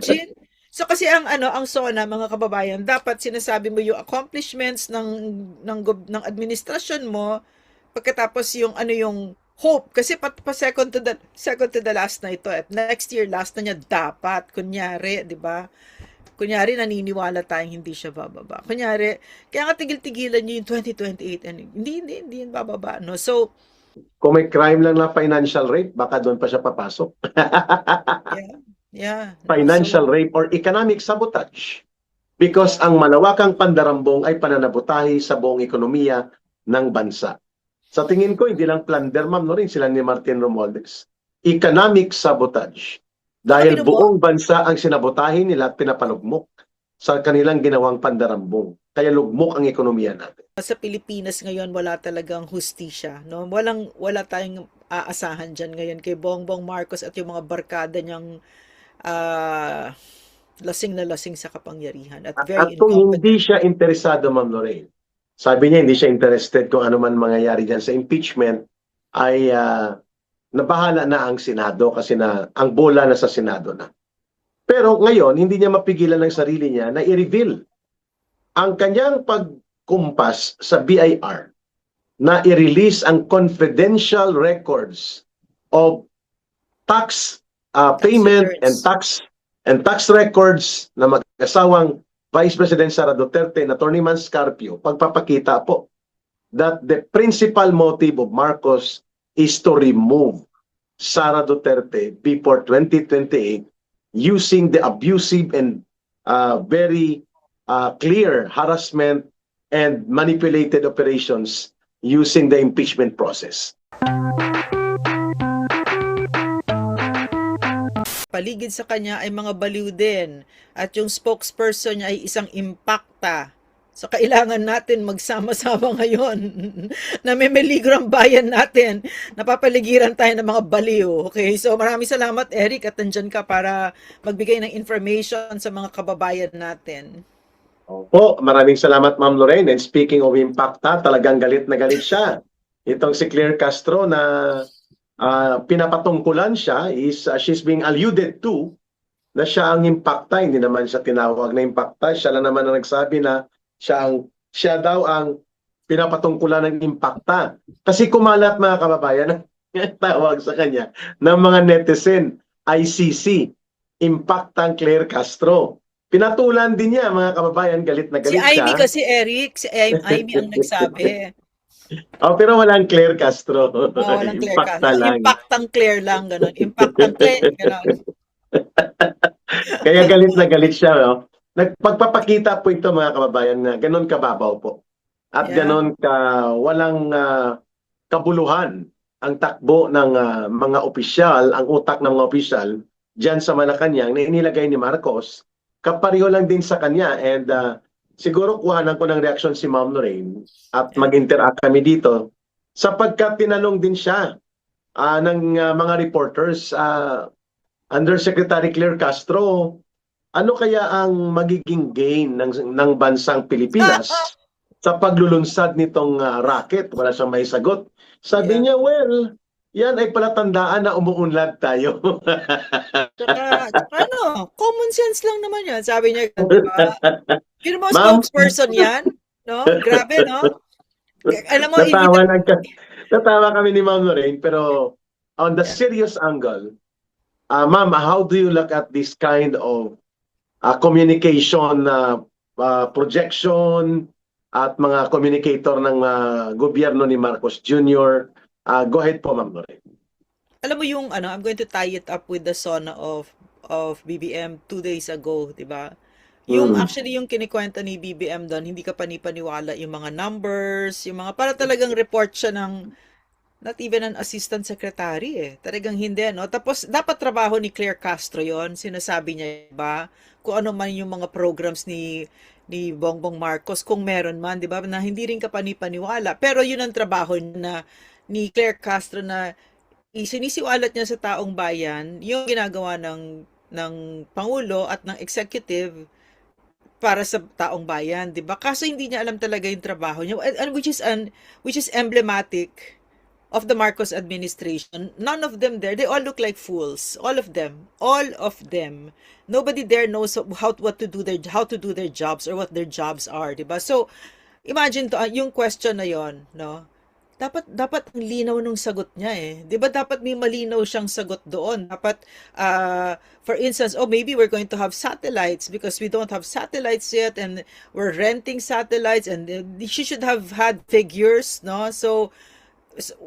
Imagine. So kasi ang SONA mga kababayan, dapat sinasabi mo yung accomplishments ng administrasyon mo, pagkatapos yung yung hope kasi pa second to the last na ito at next year last na niya dapat kunyari, 'di ba? Kunyari naniniwala tayong hindi siya bababa. Kunyari, kaya nga tigil-tigilan niyo yung 2028 and hindi yan bababa, no? So, Kung may crime lang na financial rape, baka doon pa siya papasok. yeah. Yeah, no. Financial So, rape or economic sabotage. Because yeah. ang malawakang pandarambong ay pananabutahi sa buong ekonomiya ng bansa. Sa tingin ko, hindi lang plunder, ma'am, no rin sila ni Martin Romualdez. Economic sabotage. Saka Dahil buong bansa ang sinabotahin nila at pinapalugmok sa kanilang ginawang pandarambong. Kaya lugmok ang ekonomiya natin. sa Pilipinas ngayon wala talagang hustisya, no? Wala tayong aasahan diyan ngayon kay Bongbong Marcos at yung mga barkada niyang ah, lasing na lasing sa kapangyarihan at very At kung hindi incompetent. siya interesado, Ma'am Lorraine, sabi niya hindi siya interested kung ano man mangyayari dyan sa impeachment, ay nabahala na ang Senado kasi na ang bola na sa Senado na. Pero ngayon, hindi niya mapigilan ng sarili niya na i-reveal ang kanyang pagkumpas sa BIR na i-release ang confidential records of tax Tax payment returns. and tax records na mag-asawang Vice President Sara Duterte and Attorney Manscarpio, pagpapakita po that the principal motive of Marcos is to remove Sara Duterte before 2028 using the abusive and very clear harassment and manipulated operations using the impeachment process. Paligid sa kanya ay mga baliw din at yung spokesperson niya ay isang impacta. So kailangan natin magsama-sama ngayon na may meligro ang bayan natin. Napapaligiran tayo ng mga baliw. Okay? So maraming salamat Eric at nandyan ka para magbigay ng information sa mga kababayan natin. Opo, maraming salamat Ma'am Lorraine. And speaking of impacta, talagang galit na galit siya. Itong si Claire Castro na pinapatungkulan siya is she's being alluded to na siya ang impacta, hindi naman siya tinawag na impacta, siya lang naman ang nagsabi na siya daw ang pinapatungkulan ng impacta. Kasi kumalat mga kababayan ang tawag sa kanya ng mga netizen, ICC, impactang Claire Castro. Pinatulan din niya mga kababayan, galit na Si galit Amy siya. kasi Eric, si Amy ang nagsabi. Oh, pero walang Claire Castro. Walang Claire ka. Impacta lang. Impactang Claire lang, ganun. Impactang Claire, ganun. Kaya galit na galit siya. No? Nagpagpapakita po ito mga kababayan na ganun kababaw po. At Yeah. ganun walang kabuluhan ang takbo ng mga opisyal, ang utak ng mga opisyal dyan sa Malacanang na inilagay ni Marcos. Kapareho lang din sa kanya and siguro kuhanan ko ng reaksyon si Ma'am Lorraine at Yeah. mag-interact kami dito sapagkat tinanong din siya ng mga reporters, Undersecretary Claire Castro, ano kaya ang magiging gain ng bansang Pilipinas sa paglulunsad nitong rocket? Wala siyang may sagot. Sabi Yeah. niya, well, yan ay palatandaan na umuunlad tayo. Tsaka common sense lang naman yan. Sabi niya, di ba? Pero mo, Ma'am, spokesperson yan. No? Grabe, no? Alam mo, natawa kami ni Ma'am Lorraine, pero on the serious angle, Ma'am, how do you look at this kind of communication projection at mga communicator ng gobyerno ni Marcos Jr.? Go ahead po, Ma'am Lorraine. alam mo yung, I'm going to tie it up with the SONA of BBM 2 days ago, di ba? Yung actually yung kinikwenta ni BBM doon, hindi ka panipaniwala yung mga numbers, yung mga para talagang report siya ng not even an assistant secretary eh. Talagang hindi, no? Tapos, dapat trabaho ni Claire Castro yon sinasabi niya ba? Kung ano man yung mga programs ni Bongbong Marcos, kung meron man, di ba? Na hindi rin ka panipaniwala. Pero yun ang trabaho na ni Claire Castro na isinisiwalat niya sa taong bayan yung ginagawa ng Pangulo at ng Executive para sa taong bayan, 'di ba? Kaso hindi niya alam talaga yung trabaho niya, and which is emblematic of the Marcos administration, none of them there, they all look like fools. All of them. All of them. Nobody there knows how to do their jobs or what their jobs are, 'di ba? So, imagine to, yung question na yon, no? Dapat ang linaw nung sagot niya eh. 'Di ba dapat may malinaw siyang sagot doon. Dapat for instance, oh maybe we're going to have satellites because we don't have satellites yet and we're renting satellites, and she should have had figures, no? So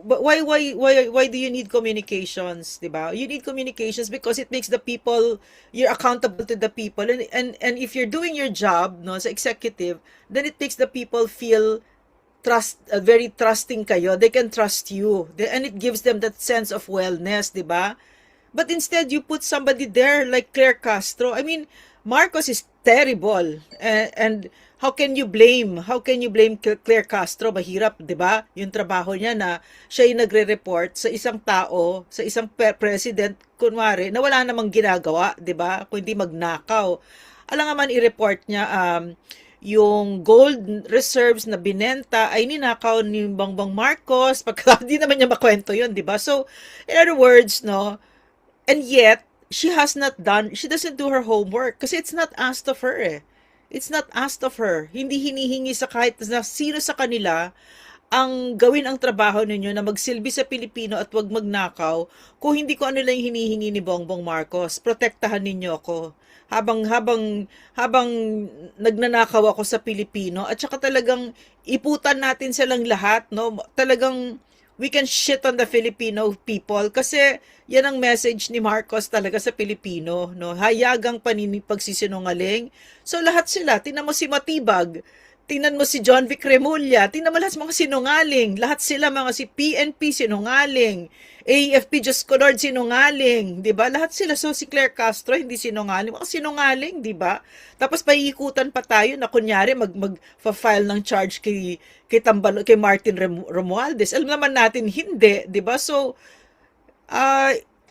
but why do you need communications, 'di ba? You need communications because it makes the people, you're accountable to the people, and if you're doing your job, no, sa executive, then it makes the people feel very trusting kayo. They can trust you. And it gives them that sense of wellness, 'di ba? But instead, you put somebody there like Claire Castro. I mean, Marcos is terrible. And how can you blame Claire Castro? Mahirap, 'di ba? Yung trabaho niya na siya yung nagre-report sa isang tao, sa isang president, kunwari, na wala namang ginagawa, 'di ba? Kundi magnakaw. Alam nga man i-report niya, yung gold reserves na binenta ay ninakaw ni Bongbong Marcos, pagka di naman niya makwento yun, di ba? So, in other words, no, and yet, she doesn't do her homework kasi it's not asked of her eh. It's not asked of her. Hindi hinihingi sa kahit na sino sa kanila ang gawin ang trabaho ninyo na magsilbi sa Pilipino at wag magnakaw kung hindi ko ano lang hinihingi ni Bongbong Marcos. Protektahan ninyo ako habang nagnanakaw ako sa Pilipino, at saka talagang iputan natin silang lahat, no? Talagang we can shit on the Filipino people kasi yan ang message ni Marcos talaga sa Pilipino, no? Hayagang pagsisinungaling. So lahat sila, tingnan mo si Matibag, tingnan mo si John Vic Remulla, tingnan mo lahat mga sinungaling, lahat sila mga si PNP sinungaling, AFP Diyos ko Lord sinungaling, 'di ba? Lahat sila. So si Claire Castro hindi sinungaling, mga sinungaling, 'di ba? Tapos paiikutan pa tayo na kunyari mag-file ng charge kay Martin Romualdez. Alam naman natin hindi, 'di ba? So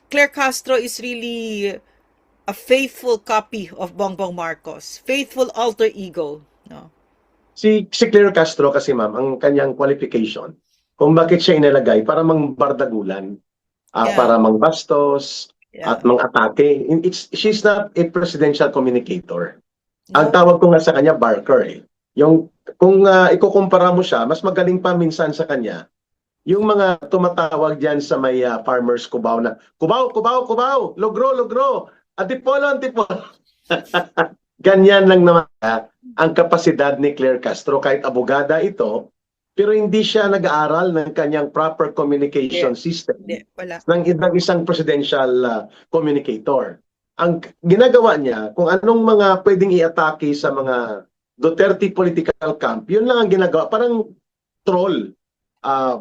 Claire Castro is really a faithful copy of Bongbong Marcos, faithful alter ego, no? Si Claire Castro kasi ma'am, ang kanyang qualification, kung bakit siya inilagay para mangbardagulan, Yeah. para mangbastos, Yeah. at mang-atake. She's not a presidential communicator. Ang No. tawag ko nga sa kanya, barker eh. Yung, kung ikukumpara mo siya, mas magaling pa minsan sa kanya, yung mga tumatawag diyan sa may farmers Cubao na, Cubao, Cubao, Cubao, logro, logro, antipolo, antipolo. Ganyan lang naman ang kapasidad ni Claire Castro, kahit abogada ito, pero hindi siya nag-aaral ng kanyang proper communication system Hindi, wala. ng isang presidential communicator. Ang ginagawa niya, kung anong mga pwedeng i-atake sa mga Duterte political camp, yun lang ang ginagawa. Parang troll,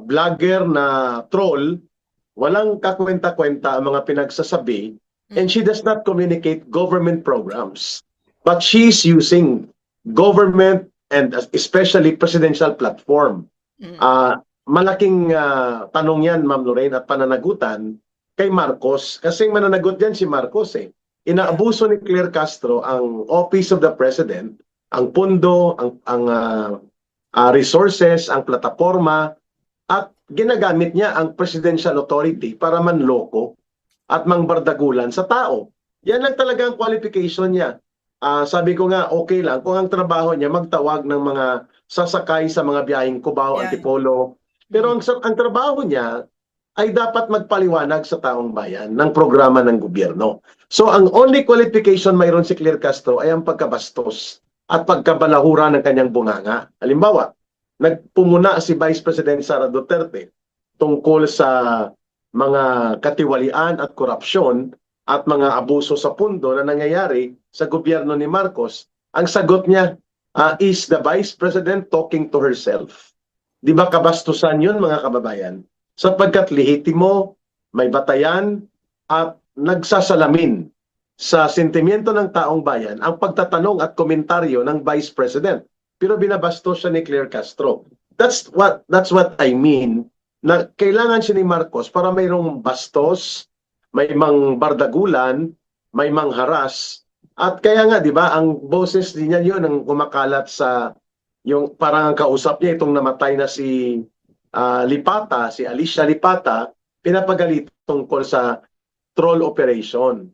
vlogger na troll, walang kakwenta-kwenta ang mga pinagsasabi, and she does not communicate government programs. But she's using government and especially presidential platform. Malaking tanong yan, Ma'am Lorraine, at pananagutan kay Marcos. Kasi mananagot yan si Marcos eh. Inaabuso ni Claire Castro ang Office of the President, ang pundo, ang resources, ang plataforma, at ginagamit niya ang presidential authority para manloko at mangbardagulan sa tao. Yan lang talaga ang qualification niya. Sabi ko nga, okay lang kung ang trabaho niya magtawag ng mga sasakay sa mga biyaheng Cubao, Yeah. Antipolo. Pero ang trabaho niya ay dapat magpaliwanag sa taong bayan ng programa ng gobyerno. So ang only qualification mayroon si Claire Castro ay ang pagkabastos at pagkabalahura ng kanyang bunganga. Halimbawa, nagpumuna si Vice President Sara Duterte tungkol sa mga katiwalian at korupsyon at mga abuso sa pundo na nangyayari sa gobyerno ni Marcos. Ang sagot niya, is the Vice President talking to herself? Di ba kabastusan yun, mga kababayan? Sapagkat lehitimo, may batayan, at nagsasalamin sa sentimiento ng taong bayan ang pagtatanong at komentaryo ng Vice President. Pero binabastos siya ni Claire Castro. That's what I mean, na kailangan siya ni Marcos para mayroong bastos, may mang bardagulan, may mang haras. At kaya nga, di ba, ang boses niya yun ang kumakalat sa yung parang ang kausap niya, itong namatay na si Lipata, si Alicia Lipata, pinapagalit tungkol sa troll operation.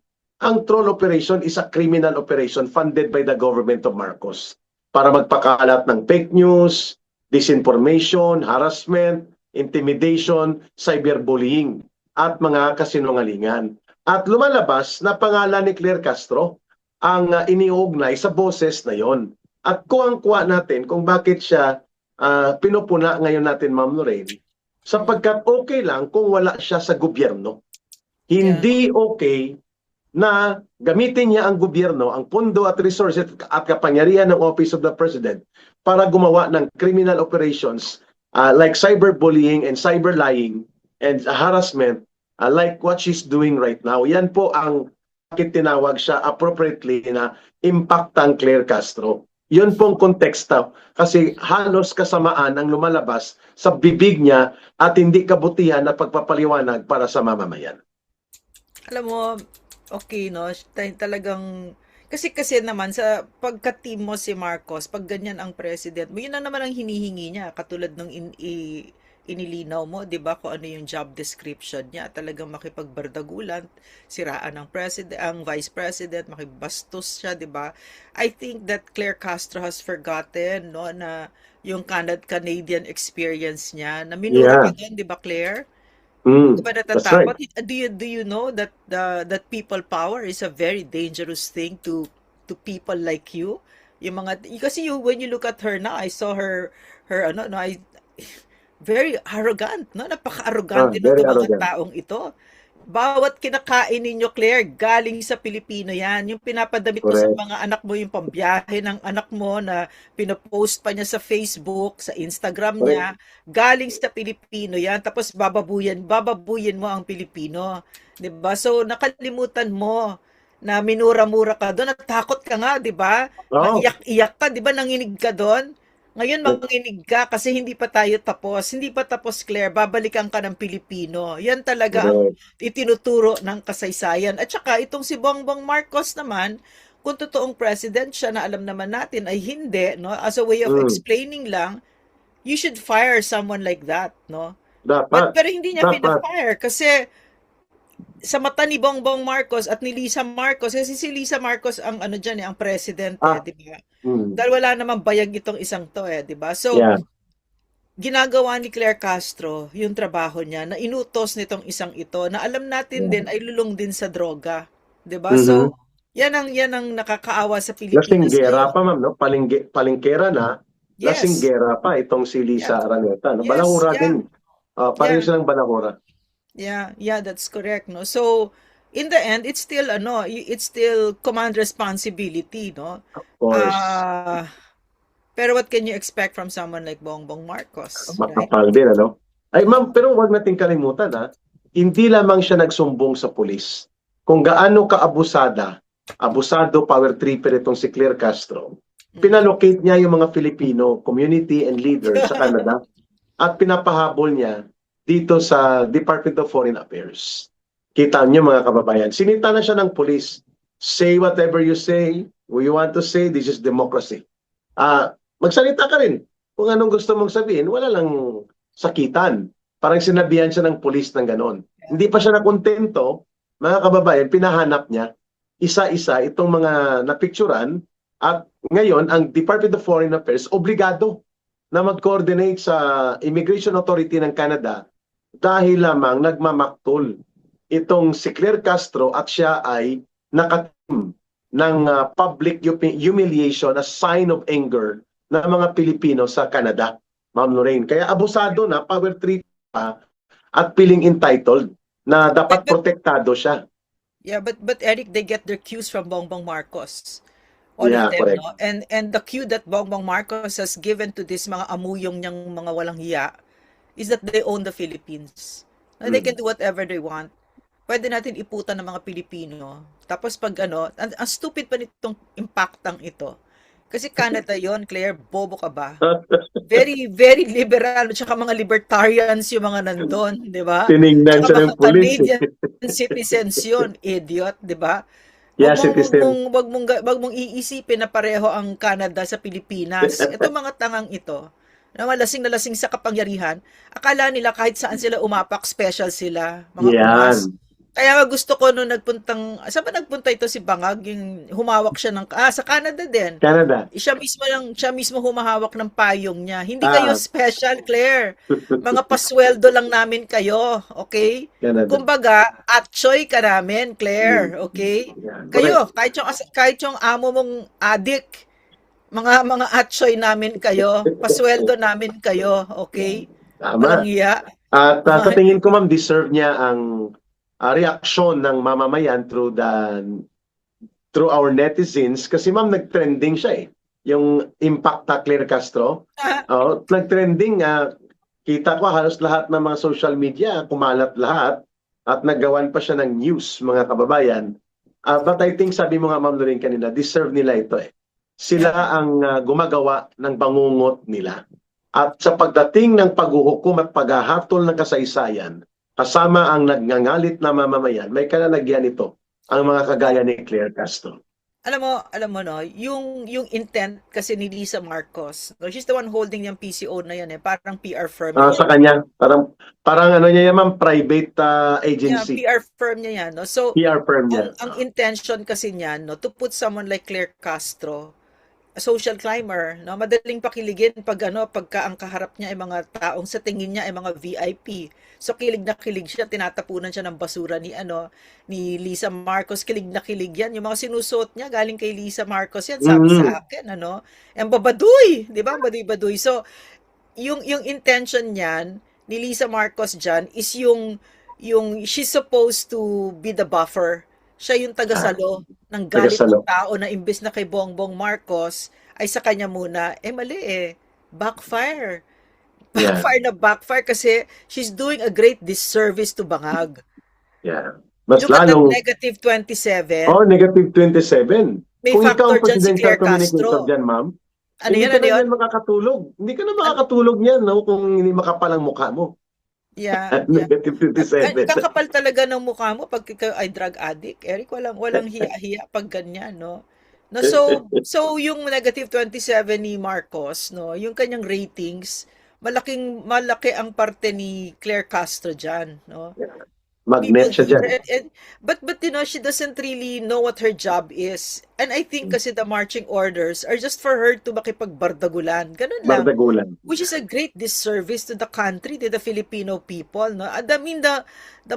Ang troll operation is a criminal operation funded by the government of Marcos para magpakalat ng fake news, disinformation, harassment, intimidation, cyberbullying, at mga kasinungalingan. At lumalabas na pangalan ni Claire Castro ang iniugnay sa boses na yon. At kuwang-kuwa natin kung bakit siya pinupuna ngayon natin, Ma'am Lorraine, sapagkat okay lang kung wala siya sa gobyerno. Hindi okay na gamitin niya ang gobyerno, ang pondo at resources at kapangyarihan ng Office of the President para gumawa ng criminal operations like cyberbullying and cyberlying and harassment like what she's doing right now. Yan po ang bakit tinawag siya appropriately na impactang Claire Castro. Yun pong konteksto kasi halos kasamaan ang lumalabas sa bibig niya at hindi kabutihan na pagpapaliwanag para sa mamamayan. Alam mo, okay, no? Talagang, kasi naman, sa pagka-team mo si Marcos, pag ganyan ang president mo, yun na naman ang hinihingi niya. Katulad ng inilinaw mo, di ba, kung ano yung job description niya. Talagang makipagbardagulan, siraan ang president, ang vice president, makibastos siya, di ba? I think that Claire Castro has forgotten, no, na yung Canadian experience niya, na minura ka doon, di ba, Claire? Di ba That's right. natatakot? Do you know that that people power is a very dangerous thing to people like you? Yung mga kasi when you look at her now, I saw her ano no, very arrogant, no? Napaka-arrogante Very nitong mga arrogant. taong ito. Bawat kinakain ninyo, Claire, galing sa Pilipino yan. Yung pinapadamit mo sa Correct. mga anak mo, yung pambiyahe ng anak mo na pinopost pa niya sa Facebook, sa Instagram Correct. niya, galing sa Pilipino yan. Tapos bababuyin mo ang Pilipino. 'Di ba? So, nakalimutan mo na minura-mura ka doon. Natakot ka nga, 'di ba? Oh, Naiyak-iyak ka, 'di ba? Nanginig ka doon. Ngayon manginig ka kasi hindi pa tayo tapos. Hindi pa tapos, Claire. Babalikan ka ng Pilipino. Yan talaga ang correct. itinuturo ng kasaysayan. At saka itong si Bongbong Marcos naman, kung totoong president siya na alam naman natin ay hindi, no? As a way of explaining lang, you should fire someone like that, no? Dapat. Pero hindi niya Dapat. pina-fire kasi sa mata ni Bongbong Marcos at ni Lisa Marcos, kasi si Lisa Marcos ang ano diyan ang president di ba? Dahil wala namang bayag itong isang to di ba? So, Yeah. ginagawa ni Claire Castro yung trabaho niya na inutos nitong isang ito na alam natin din ay lulong din sa droga, 'di ba? So, yan ang nakakaawa sa Pilipinas Lasinggera ngayon. pa, ma'am, no? Palingkera na. Yes. Lasinggera pa itong si Lisa Yeah. Araneta. No? Yes, Balahura yeah. din. Pareho Yeah. silang balahura. Yeah, that's correct, no? So, in the end, it's still it's still command responsibility, no? Of course. Pero what can you expect from someone like Bongbong Marcos, right? Makapal din, ano? Ay, ma'am, pero huwag natin kalimutan, hindi lamang siya nagsumbong sa pulis. Kung gaano abusado, power tripper itong si Claire Castro, pinalocate niya yung mga Filipino community and leaders sa Canada at pinapahabol niya dito sa Department of Foreign Affairs. Kita niyo mga kababayan, sinita na siya ng pulis. Say whatever you say, we want to say, this is democracy. Magsalita ka rin. Kung anong gusto mong sabihin, wala lang sakitan. Parang sinabihan siya ng pulis ng ganon. Hindi pa siya nakontento, mga kababayan, pinahanap niya isa-isa itong mga napicturan at ngayon ang Department of Foreign Affairs obligado na mag-coordinate sa Immigration Authority ng Canada dahil lamang nagmamaktol itong si Claire Castro at siya ay nakatim ng public humiliation as sign of anger ng mga Pilipino sa Canada, Ma'am Lorraine. Kaya abusado na, power trip pa, at feeling entitled na dapat protektado siya. Yeah, but Eric, they get their cues from Bongbong Marcos. All Yeah, of them, correct. no? And the cue that Bongbong Marcos has given to this mga amuyong niyang mga walang hiya is that they own the Philippines. Na they can do whatever they want. Pwede natin iputan ng mga Pilipino. Tapos pag ang stupid pa nitong impactang ito. Kasi Canada yon, Claire, bobo ka ba? Very, very liberal. Tsaka mga libertarians yung mga nandun, di ba? Tinignan Tsaka siya mga ng pulis. Canadian citizens yun, idiot, di ba? Yeah, citizen. Wag mong iisipin na pareho ang Canada sa Pilipinas. Ito mga tangang ito, na lasing sa kapangyarihan, akala nila kahit saan sila umapak, special sila, mga ungas. Yan. Kaya nga gusto ko nung saan ba nagpunta ito si Bangag, yung humawak siya sa Canada din. Canada. Siya mismo humahawak ng payong niya. Hindi kayo Ah, special, Claire. Mga pasweldo lang namin kayo, okay? Canada. Kumbaga, atchoy ka namin, Claire, okay? Yan. Kayo, Correct. kahit yung amo mong adik, mga atchoy namin kayo, pasweldo namin kayo, okay? Walang Tama. iya. At sa Mga, tingin ko ma'am, deserve niya ang reaksyon ng mamamayan through our netizens kasi ma'am nag-trending siya eh. Yung Impacta Claire Castro. Oh, nag-trending, kita ko halos lahat ng mga social media, kumalat lahat at naggawan pa siya ng news, mga kababayan. But I think sabi mo nga ma'am Lorraine kanina, deserve nila ito eh. Sila ang gumagawa ng bangungot nila. At sa pagdating ng paghuhukom at paghahatol ng kasaysayan, kasama ang nagngangalit na mamamayan, may kalalagyan ito, ang mga kagaya ni Claire Castro. alam mo no, yung intent kasi ni Lisa Marcos, no, she's the one holding yung PCO na yan eh, parang PR firm niya Sa yan. kanya, parang ano niya yan, ma'am, private Yeah, agency, PR firm niya yan, no. So, PR firm niya. ang intention kasi niyan, no, to put someone like Claire Castro, a social climber, no, madaling pakiligin pagka ang kaharap niya ay mga taong sa tingin niya ay mga VIP. So kilig na kilig siya, tinatapunan siya ng basura ni Lisa Marcos, kilig na kilig yan. Yung mga sinusuot niya galing kay Lisa Marcos yan, sabi sa akin, ang babaduy, 'di ba? Ang baduy-baduy. So yung intention niyan ni Lisa Marcos diyan is yung she's supposed to be the buffer. Siya yung tagasalo ng galit ng Tagasalo. tao na imbes na kay Bongbong Marcos ay sa kanya muna. Mali eh. Backfire. Yeah, Backfire na backfire kasi she's doing a great disservice to Bangag. yeah. Mas Look at that lalong, negative 27. negative 27. May Kung ikaw factor ang dyan si presidential Claire communicator Castro. dyan, ma'am, Ano hindi yan, ka ano na yun? yan makakatulog. Hindi ka na makakatulog niyan, no, kung hindi makapal ang mukha mo. Yeah, yeah. Negative Ang 27. kakapal talaga ng mukha mo pag ikaw ay drug addict. Eric, walang hiya-hiya pag ganyan, no? No, so yung negative 27 ni Marcos, no, yung kanyang ratings, malaki ang parte ni Claire Castro diyan, no? People Magnet siya hate dyan. her but she doesn't really know what her job is. And I think kasi the marching orders are just for her to makipagbardagulan. Ganun lang. Bardagulan. Which is a great disservice to the country, to the Filipino people, no? And I mean, the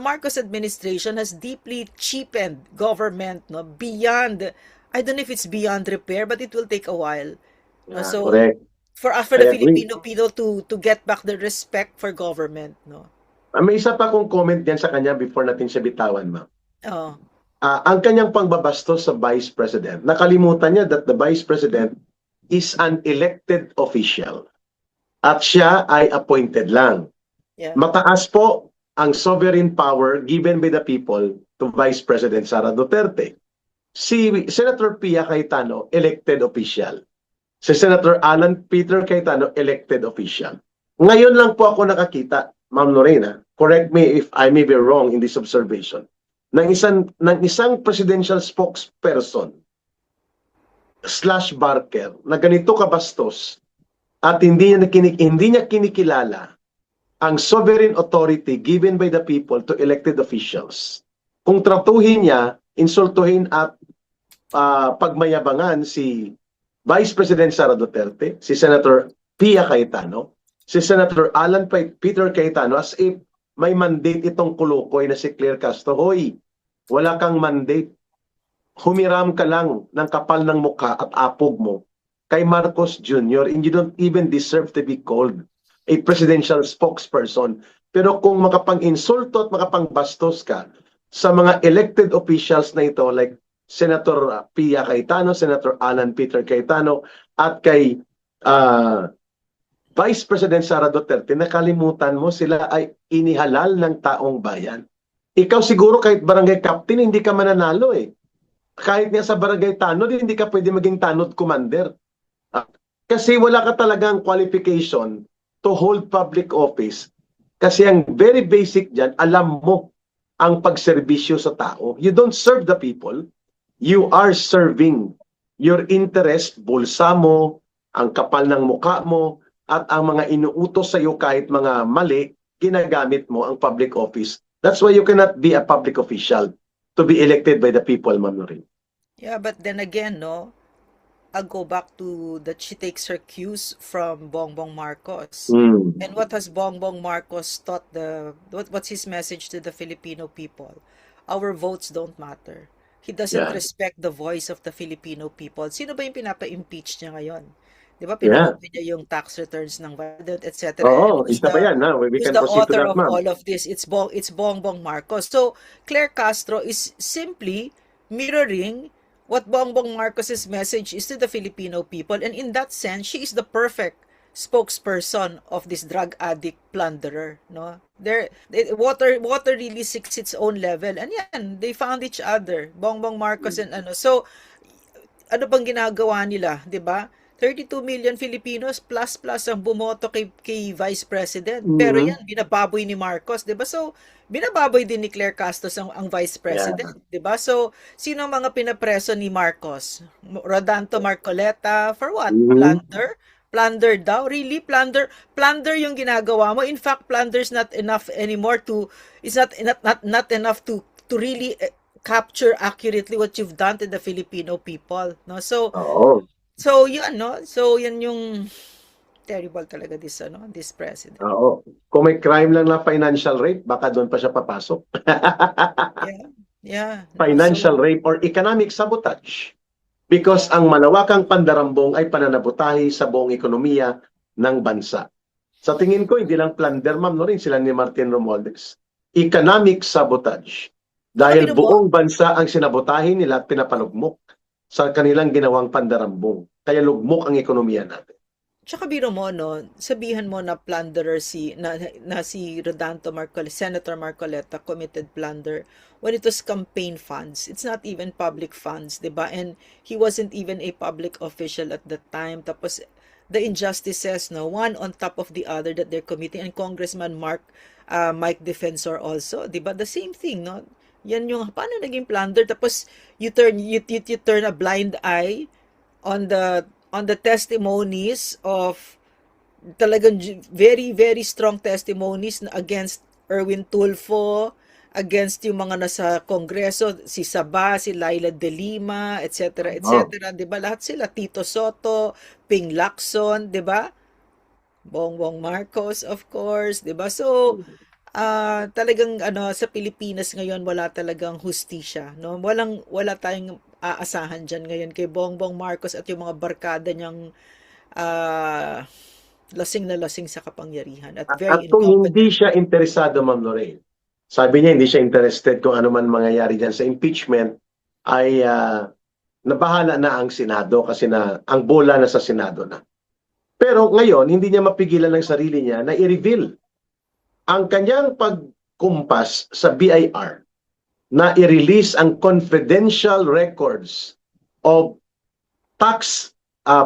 Marcos administration has deeply cheapened government, no? Beyond, I don't know if it's beyond repair, but it will take a while. No? Yeah, So, correct. for I the agree. Filipino people to get back their respect for government, no? May isa pa akong comment diyan sa kanya before natin siya bitawan, ma'am. Oh, Ang kanyang pangbabastos sa Vice President, nakalimutan niya that the Vice President is an elected official. At siya ay appointed lang. yeah. Mataas po ang sovereign power given by the people to Vice President Sara Duterte. Si Senator Pia Cayetano, elected official. Si Senator Alan Peter Cayetano, elected official. Ngayon lang po ako nakakita, Ma'am Lorena, correct me if I may be wrong in this observation, ng isang presidential spokesperson / barker na ganito kabastos at hindi niya kinikilala ang sovereign authority given by the people to elected officials. Kung tratuhin niya, insultuhin at pagmayabangan si Vice President Sara Duterte, si Senator Pia Cayetano, si Senator Alan Peter Cayetano, as if may mandate itong kulukoy na si Claire Castro. Hoy, wala kang mandate. Humiram ka lang ng kapal ng mukha at apog mo kay Marcos Jr. and you don't even deserve to be called a presidential spokesperson. Pero kung makapang-insulto at makapangbastos ka sa mga elected officials na ito like Senator Pia Cayetano, Senator Alan Peter Cayetano at kay Vice President Sara Duterte, nakalimutan mo sila ay inihalal ng taong bayan. Ikaw siguro kahit barangay captain, hindi ka mananalo eh. Kahit nga sa barangay tanod, hindi ka pwede maging tanod commander. Kasi wala ka talagang qualification to hold public office. Kasi ang very basic dyan, alam mo ang pagserbisyo sa tao. You don't serve the people. You are serving your interest, bulsa mo, ang kapal ng mukha mo, at ang mga inuutos sa iyo kahit mga mali, ginagamit mo ang public office. That's why you cannot be a public official to be elected by the people, Ma'am Noreen. Yeah, but then again, no, I'll go back to that she takes her cues from Bongbong Marcos. Mm. And what has Bongbong Marcos taught what's his message to the Filipino people? Our votes don't matter. He doesn't Yeah. respect the voice of the Filipino people. Sino ba yung pinapa-impeach niya ngayon? 'Di ba Yeah. pino-open niya yung tax returns ng President, etc. And Oo, isa pa yan. We who's can the proceed to author that, of ma'am. all of this? It's Bongbong Marcos. So Claire Castro is simply mirroring what Bongbong Marcos's message is to the Filipino people, and in that sense, she is the perfect spokesperson of this drug addict plunderer, no? Water really seeks its own level, and yan, they found each other, Bongbong Marcos and ano. So ano bang ginagawa nila, 'di ba? 32 million Filipinos plus ang bumoto kay Vice President. Pero Mhm. yan, binababoy ni Marcos, 'di ba? So, binababoy din ni Claire Castro ang Vice President, 'di ba? So, sino ang mga pinapreso ni Marcos? Rodanto Marcoleta for what? Mhm. Plunder daw? Really? Plunder yung ginagawa mo. In fact, plunder's not enough anymore not enough to really capture accurately what you've done to the Filipino people, no? Oo. So yun, no? So yan yung terrible talaga this president. Oo. Kung may crime lang na financial rape, baka doon pa siya papasok. Yeah. Yeah. No? Financial So, rape or economic sabotage. Because ang malawakang pandarambong ay pananabutahi sa buong ekonomiya ng bansa. Sa tingin ko, hindi lang plunder, ma'am, no rin sila ni Martin Romualdez. Economic sabotage. tsaka Dahil bino mo, buong bansa ang sinabotahin nila at pinapalugmok sa kanilang ginawang pandarambong. Kaya lugmok ang ekonomiya natin. tsaka bino mo, no? Sabihan mo na plunderer si Rodanto Marcoleta, Senator Marcoleta committed plunder when it was campaign funds. It's not even public funds, 'di ba? And he wasn't even a public official at that time. Tapos the injustices, no, one on top of the other that they're committing, and Congressman Mike Defensor also, 'di ba? The same thing, no? Yan yung paano naging plunder, tapos you turn a blind eye on the testimonies of talagang very very strong testimonies against Erwin Tulfo, against yung mga nasa Kongreso, si Saba, si Laila De Lima, etc. etc. 'Di ba? Lahat sila, Tito Soto, Ping Lacson, 'di ba? Bongbong Marcos, of course, 'di ba? So, talagang sa Pilipinas ngayon wala talagang hustisya, no? Wala tayong aasahan diyan ngayon kay Bongbong Marcos at yung mga barkada niyang ah, lasing na lasing sa kapangyarihan at very At kung hindi incompetent. siya interesado, Ma'am Lorraine, sabi niya hindi siya interested kung ano man mangyayari dyan sa impeachment, ay nabahala na ang Senado kasi na ang bola na sa Senado na. Pero ngayon, hindi niya mapigilan ng sarili niya na i-reveal ang kanyang pagkumpas sa BIR na i-release ang confidential records of tax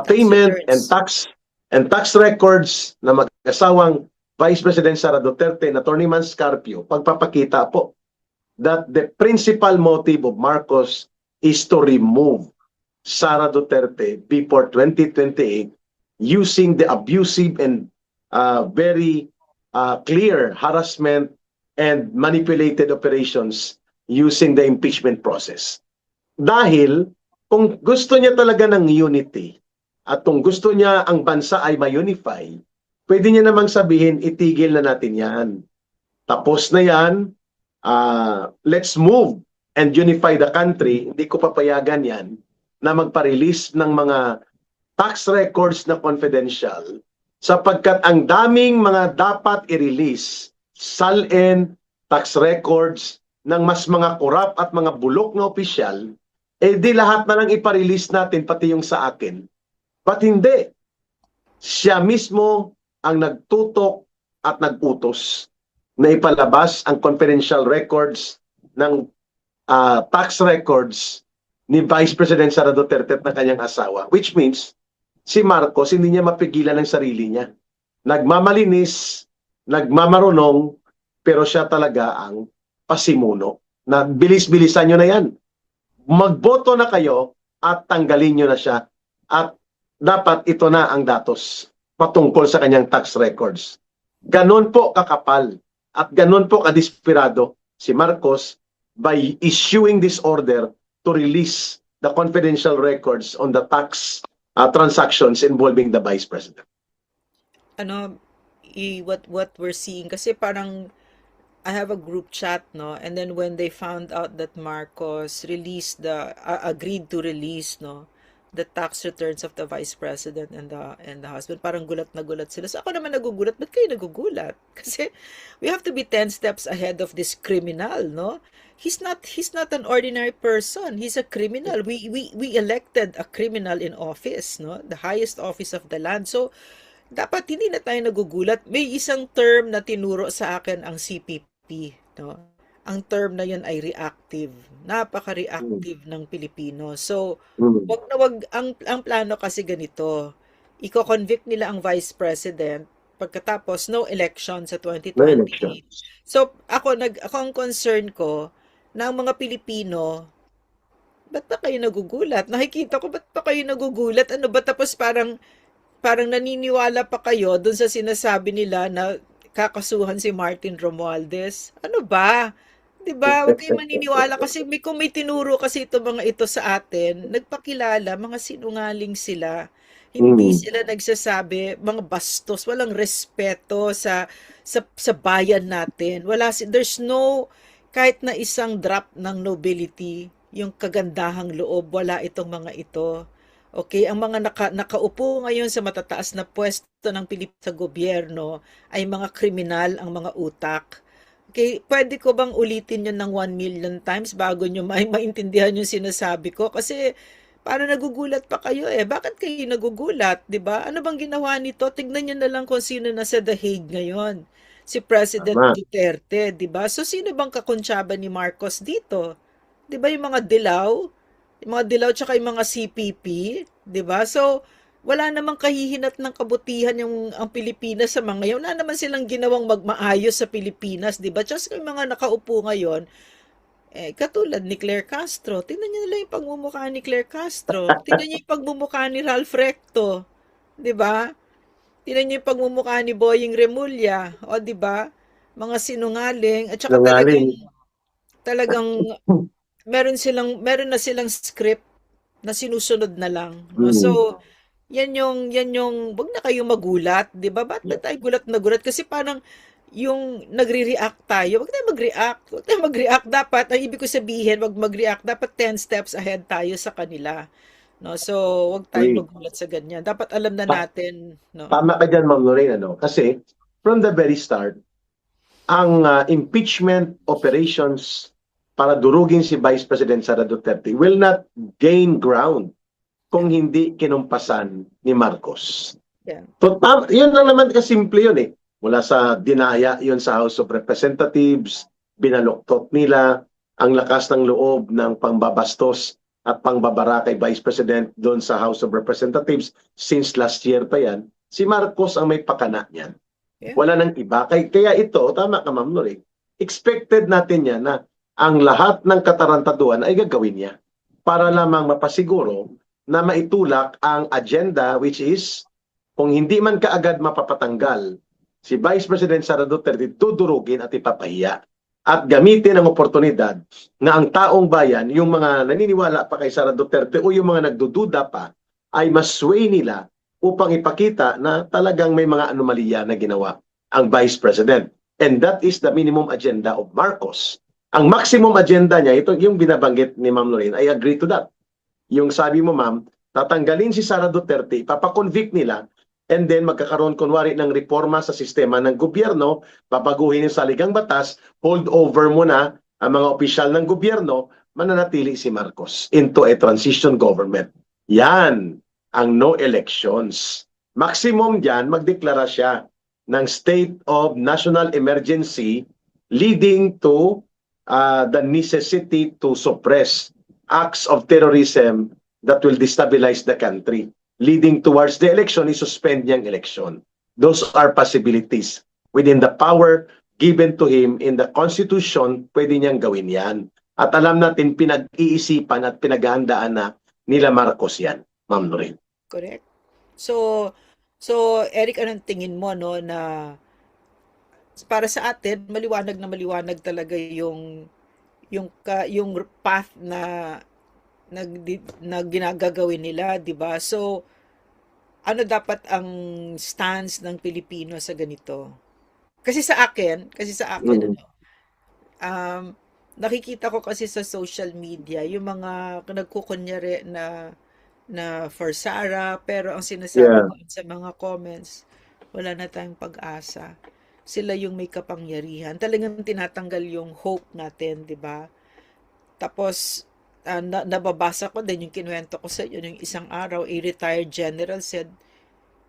payment Returns. and tax records na mag-asawang Vice President Sara Duterte na Attorney Scarpio, pagpapakita po that the principal motive of Marcos is to remove Sara Duterte before 2028 using the abusive and very clear harassment and manipulated operations using the impeachment process. Dahil kung gusto niya talaga ng unity at kung gusto niya ang bansa ay ma-unify, pwede niya namang sabihin, itigil na natin yan. Tapos na yan, let's move and unify the country. Hindi ko papayagan yan na magpa-release ng mga tax records na confidential sapagkat ang daming mga dapat i-release, SALN, tax records ng mas mga korap at mga bulok na opisyal, di lahat na lang ipa-release natin, pati yung sa akin. But hindi. Siya mismo ang nagtutok at nagutos na ipalabas ang confidential records ng tax records ni Vice President Sara Duterte at ng kanyang asawa. Which means, si Marcos hindi niya mapigilan ng sarili niya. Nagmamalinis, nagmamarunong, pero siya talaga ang pasimuno. Na bilis-bilisan nyo na yan. Magboto na kayo at tanggalin nyo na siya. At dapat ito na ang datos patungkol sa kanyang tax records. Ganon po kakapal at ganon po kadesperado si Marcos by issuing this order to release the confidential records on the tax transactions involving the Vice President. Ano, what we're seeing, kasi parang I have a group chat, no? And then when they found out that Marcos agreed to release, no, the tax returns of the vice president and the husband, parang gulat na gulat sila. So ako naman nagugulat, ba't kayo nagugulat? Kasi we have to be 10 steps ahead of this criminal, no? He's not an ordinary person. He's a criminal. We elected a criminal in office, no? The highest office of the land. So dapat hindi na tayo nagugulat. May isang term na tinuro sa akin ang CPP, no? Ang term na yun ay reactive. Napaka-reactive ng Pilipino. So, wag na wag, ang plano kasi ganito. Iko-convict nila ang vice president pagkatapos no election sa No 2028. elections. So, ako ang concern ko na ang mga Pilipino, ba't pa kayo nagugulat? Nakikita ko, ba't pa kayo nagugulat? Ano ba, tapos parang naniniwala pa kayo dun sa sinasabi nila na kakasuhan si Martin Romualdez. Ano ba? 'Di ba? Huwag kayong maniniwala kasi kung may tinuro kasi ito mga ito sa atin, nagpakilala, mga sinungaling sila. Hindi sila nagsasabi, mga bastos, walang respeto sa bayan natin. There's no kahit na isang drop ng nobility, yung kagandahang loob, wala itong mga ito. Okay, ang mga nakaupo ngayon sa matataas na pwesto ng Pilipinas sa gobyerno ay mga kriminal, ang mga utak. Okay, pwede ko bang ulitin yun ng 1 million times bago nyo maintindihan yung sinasabi ko? Kasi para nagugulat pa kayo eh. Bakit kayo nagugulat, di ba? Ano bang ginawa nito? Tignan nyo na lang kung sino nasa The Hague ngayon. Si President Tama. Duterte, di ba? So sino bang kakonsyaba ni Marcos dito? Di ba yung mga dilaw? Yung mga dilaw tsaka yung mga CPP, 'di ba? So wala namang kahihinat ng kabutihan ang Pilipinas sa mga yun. Wala naman silang ginawang magmaayos sa Pilipinas, 'di ba? Just yung mga nakaupo ngayon, katulad ni Claire Castro. Tingnan niyo lang yung pagmumukha ni Claire Castro. Tingnan niyo yung pagmumukha ni Ralph Recto, 'di ba? Tingnan niyo yung pagmumukha ni Boying Remulla, o 'di ba? Mga sinungaling at saka Sinungaling. talagang meron na silang script na sinusunod na lang, no? So, yan yung wag na kayong magulat, 'di ba? Ba't ba tayo gulat na gulat? Kasi parang yung nagre-react tayo, wag tayong mag-react. Wag tayong mag-react. Dapat, ang ibig ko sabihin, wag mag-react. Dapat 10 steps ahead tayo sa kanila. No? So, wag tayong magulat sa ganyan. Dapat alam na natin, no? Tama ka dyan, Ma'am Lorraine, ano? Kasi from the very start, ang impeachment operations para durugin si Vice President Sara Duterte will not gain ground kung hindi kinumpasan ni Marcos. Yeah. So, yun lang naman kasimple yun eh. Mula sa dinaya yun sa House of Representatives, binaloktot nila ang lakas ng loob ng pangbabastos at pangbabara kay Vice President doon sa House of Representatives since last year pa yan. Si Marcos ang may pakana niyan. Yeah. Wala nang iba. Kaya ito, tama ka Ma'am Nori, expected natin yan na ang lahat ng katarantaduhan ay gagawin niya para lamang mapasiguro na maitulak ang agenda, which is kung hindi man kaagad mapapatanggal si Vice President Sara Duterte, dudurugin at ipapahiya at gamitin ang oportunidad na ang taong bayan, yung mga naniniwala pa kay Sara Duterte o yung mga nagdududa pa, ay masway nila upang ipakita na talagang may mga anomalya na ginawa ang Vice President. And that is the minimum agenda of Marcos. Ang maximum agenda niya, ito yung binabanggit ni Ma'am Lorraine, I agree to that. Yung sabi mo Ma'am, tatanggalin si Sara Duterte, papakonvict nila, and then magkakaroon kunwari ng reforma sa sistema ng gobyerno, papaguhin yung saligang batas, hold over muna ang mga opisyal ng gobyerno, mananatili si Marcos into a transition government. Yan ang no elections. Maximum dyan, magdeklara siya ng state of national emergency leading to the necessity to suppress acts of terrorism that will destabilize the country. Leading towards the election, isuspend niyang election. Those are possibilities. Within the power given to him in the Constitution, pwede niyang gawin yan. At alam natin, pinag-iisipan at pinaghahandaan na nila Marcos yan, Ma'am Lorraine. Correct. So So, Eric, anong tingin mo, no, na para sa atin, maliwanag na maliwanag talaga yung path na ginagagawin nila, 'di ba? So, ano dapat ang stance ng Pilipino sa ganito? Kasi sa akin Mm. ano, um, nakikita ko kasi sa social media yung mga nagkukunyari na for Sara, pero ang sinasabi Yeah. doon sa mga comments, wala na tayong pag-asa. Sila yung may kapangyarihan. Talagang tinatanggal yung hope natin, 'di ba? Tapos nababasa ko din yung kinuwento ko sa inyo yung isang araw, a retired general said,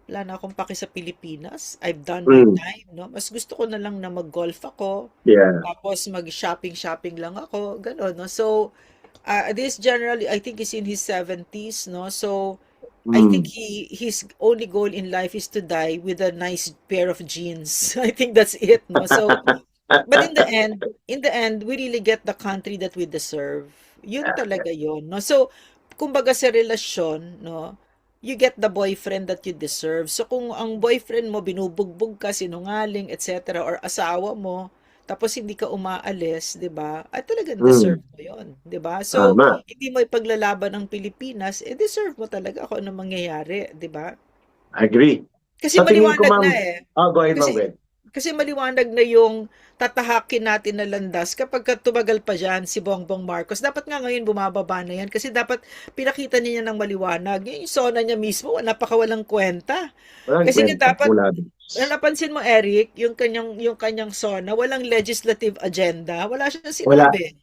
wala na akong paki sa Pilipinas. I've done my Mm. time, no? Mas gusto ko na lang na mag-golf ako, Yeah. tapos mag-shopping-shopping lang ako, gano'n, no? So, this generally, I think, is in his 70s, no? So, I think Mm. his only goal in life is to die with a nice pair of jeans. I think that's it, no? So, but in the end, we really get the country that we deserve. Yun talaga yun, no? So, kumbaga sa relasyon, no, you get the boyfriend that you deserve. So, kung ang boyfriend mo binubugbog ka, sinungaling, etc., or asawa mo, tapos hindi ka umaalis, 'di ba? Ay talagang deserve Mm. mo 'yon, 'di ba? So, Tama. hindi mo ipaglalaban ng Pilipinas, eh deserve mo talaga kung ano mangyayari, 'di ba? Agree. Kasi Sa tingin ko, maliwanag ma'am, na eh. go ahead, ma'am, Kasi go ahead. kasi maliwanag na yung tatahakin natin na landas kapag tumagal pa diyan si Bongbong Marcos. Dapat nga ngayon bumababa na yan kasi dapat pinakita niya ng maliwanag. Yung sona niya mismo, napakawalang kwenta. Walang Kasi kwenta nga dapat, mula doon. napansin mo Eric, yung kanyang sona, walang legislative agenda. Wala siyang Wala, sinabi.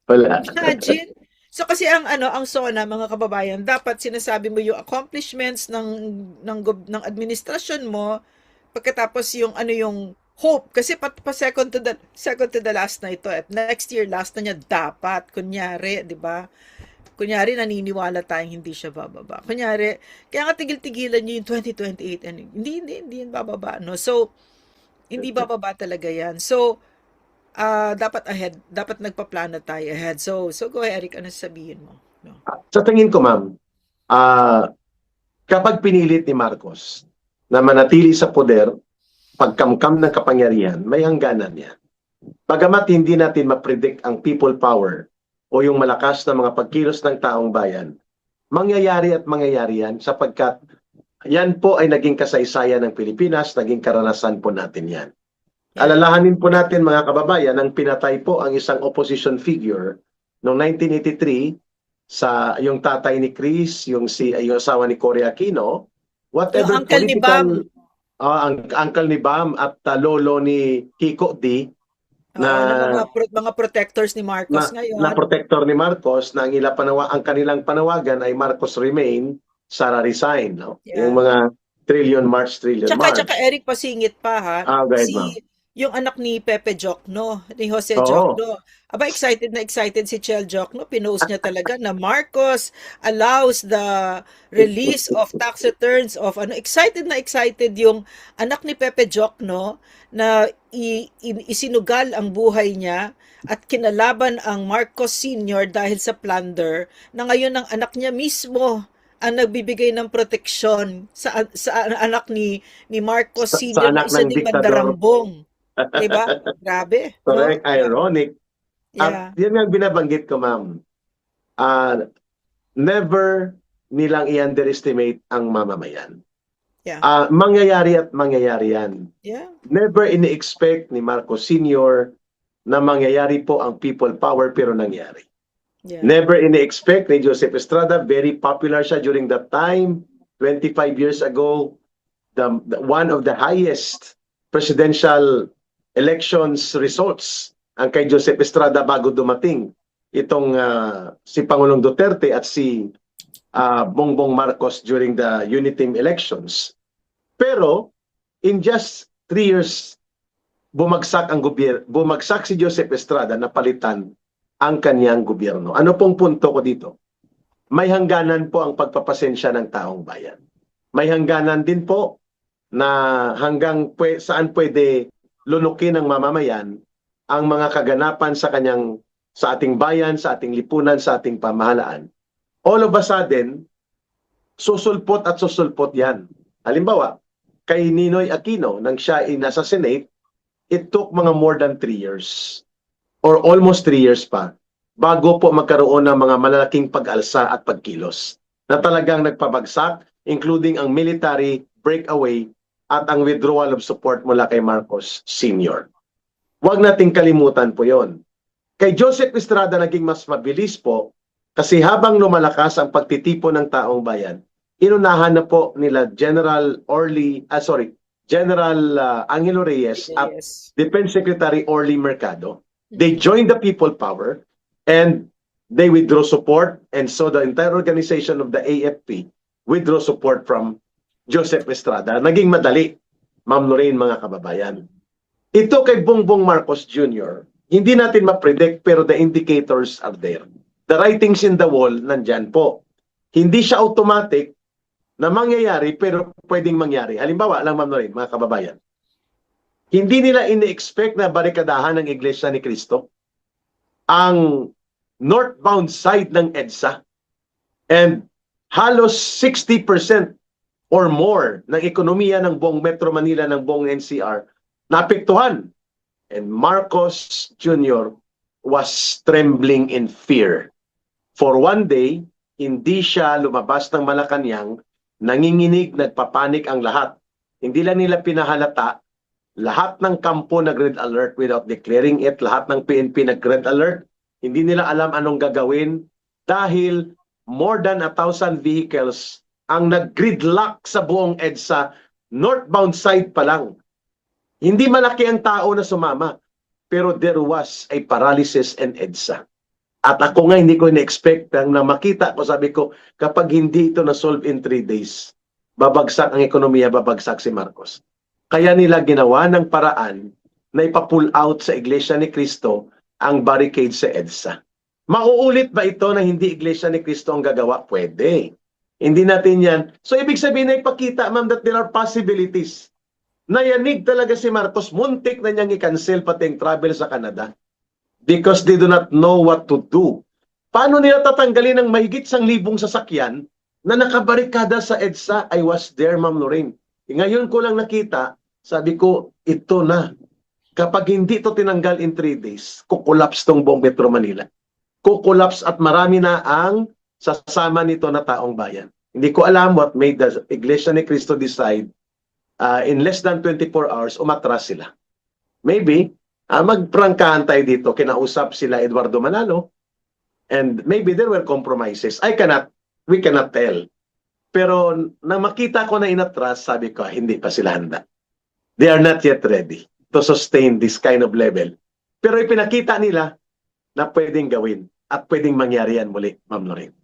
wala. Imagine. So kasi ang SONA mga kababayan, dapat sinasabi mo yung accomplishments ng administrasyon mo, pagkatapos yung ano yung hope kasi pa second to the last na ito at next year last na niya dapat kunyari, 'di ba? Kunyari naniniwala tayong hindi siya bababa. Kunyari, kaya nga tigil-tigilan niyo yung 2028 and hindi yan bababa, no? So, hindi bababa talaga yan. So, dapat ahead, dapat nagpaplano tayo ahead. So go ahead, Eric, ano sabihin mo? No. Sa tingin ko, ma'am, ah, kapag pinilit ni Marcos na manatili sa poder, pagkamkam ng kapangyarihan, may hangganan yan. Bagamat hindi natin ma-predict ang people power o yung malakas na mga pagkilos ng taong bayan, mangyayari at mangyayari yan sapagkat yan po ay naging kasaysayan ng Pilipinas, naging karanasan po natin yan. Yeah. Alalahanin po natin mga kababayan, ang pinatay po ang isang opposition figure noong 1983 sa yung tatay ni Chris, yung asawa ni Cory Aquino, Yung whatever uncle ni Bam, political ang uncle ni Bam at lolo ni Kiko D na oo, na mga protectors ni Marcos na ngayon. protector ni Marcos na ang kanilang panawagan ay Marcos remain, Sara resign, no? Yung Yeah. mga trillion Tsaka march. Eric, pasingit pa ha, Go ahead, ma'am. yung anak ni Pepe Jokno, ni Jose Oo. Jokno. Aba, excited na excited si Chel Jokno. Pinost niya talaga na Marcos allows the release of tax returns of ano. Excited na excited yung anak ni Pepe Jokno na isinugal ang buhay niya at kinalaban ang Marcos Sr. dahil sa plunder na ngayon ang anak niya mismo ang nagbibigay ng proteksyon sa anak ni Marcos Sa Sr. na anak isa ng ding diktador. mandarambong. 'Di ba? Grabe, no? Correct, ironic. At Yeah. yan ang binabanggit ko, ma'am. Uh, Never nilang i-underestimate ang mamamayan. Yeah. Mangyayari at mangyayari yan. Yeah. Never ini-expect ni Marcos Sr. na mangyayari po ang people power pero nangyari. Yeah. Never ini-expect ni Joseph Estrada, very popular siya during that time, 25 years ago, one of the highest presidential elections results ang kay Joseph Estrada bago dumating itong si Pangulong Duterte at si Bongbong Marcos during the unity elections. Pero in just 3 years bumagsak si Joseph Estrada na palitan ang kanyang gobyerno. Ano pong punto ko dito? May hangganan po ang pagpapasensya ng taong bayan. May hangganan din po na hanggang saan pwede lunukin ng mamamayan ang mga kaganapan sa ating bayan, sa ating lipunan, sa ating pamahalaan. All of a sudden, susulpot at susulpot yan. Halimbawa, kay Ninoy Aquino nang siya ay nasa Senate, it took mga more than 3 years or almost 3 years pa bago po magkaroon ng mga malalaking pag-alsa at pagkilos na talagang nagpabagsak, including ang military breakaway at ang withdrawal of support mula kay Marcos Sr. Huwag nating kalimutan po yon. Kay Joseph Estrada naging mas mabilis po kasi habang lumalakas ang pagtitipon ng taong bayan, inunahan na po nila General Angelo Reyes at Yes. Defense Secretary Orly Mercado. They joined the people power and they withdrew support, and so the entire organization of the AFP withdrew support from Joseph Estrada. Naging madali, Ma'am Lorraine, mga kababayan. Ito kay Bongbong Marcos Jr., hindi natin ma-predict pero the indicators are there. The writings in the wall, nandyan po. Hindi siya automatic na mangyayari pero pwedeng mangyari. Halimbawa lang, Ma'am Lorraine, mga kababayan. Hindi nila ini-expect na barikadahan ng Iglesia ni Cristo ang northbound side ng EDSA, and halos 60% or more ng ekonomiya ng buong Metro Manila, ng buong NCR naapektuhan. And Marcos Jr. was trembling in fear. For one day, hindi siya lumabas ng Malacanang, nanginginig, nagpapanik ang lahat. Hindi lang nila pinahalata, lahat ng kampo nag-red alert without declaring it, lahat ng PNP nag-red alert. Hindi nila alam anong gagawin dahil more than 1,000 vehicles ang nag-gridlock sa buong EDSA, northbound side pa lang. Hindi malaki ang tao na sumama, pero there was a paralysis in EDSA. At ako nga hindi ko na-expect na makita ko, sabi ko, kapag hindi ito na-solve in 3 days, babagsak ang ekonomiya, babagsak si Marcos. Kaya nila ginawa ng paraan na ipa-pull out sa Iglesia ni Cristo ang barricade sa EDSA. Mauulit ba ito na hindi Iglesia ni Cristo ang gagawa? Pwede. Hindi natin yan. So ibig sabihin na ipakita, ma'am, that there are possibilities. Nayanig talaga si Marcos, muntik na niyang i-cancel pati ang travel sa Canada because they do not know what to do. Paano nila tatanggalin ng mahigit 1,000 sasakyan na nakabarikada sa EDSA? I was there, Ma'am Lorraine. Ngayon ko lang nakita, sabi ko, ito na. Kapag hindi ito tinanggal in 3 days, kukulaps tong buong Metro Manila. Kukulaps at marami na ang sasama nito na taong bayan. Hindi ko alam what made the Iglesia ni Cristo decide in less than 24 hours, umatras sila. Maybe, magprangkahan tayo dito, kinausap sila Eduardo Manalo, and maybe there were compromises. We cannot tell. Pero nang makita ko na inatras, sabi ko, hindi pa sila handa. They are not yet ready to sustain this kind of level. Pero ipinakita nila na pwedeng gawin at pwedeng mangyari yan muli, Ma'am Lorraine.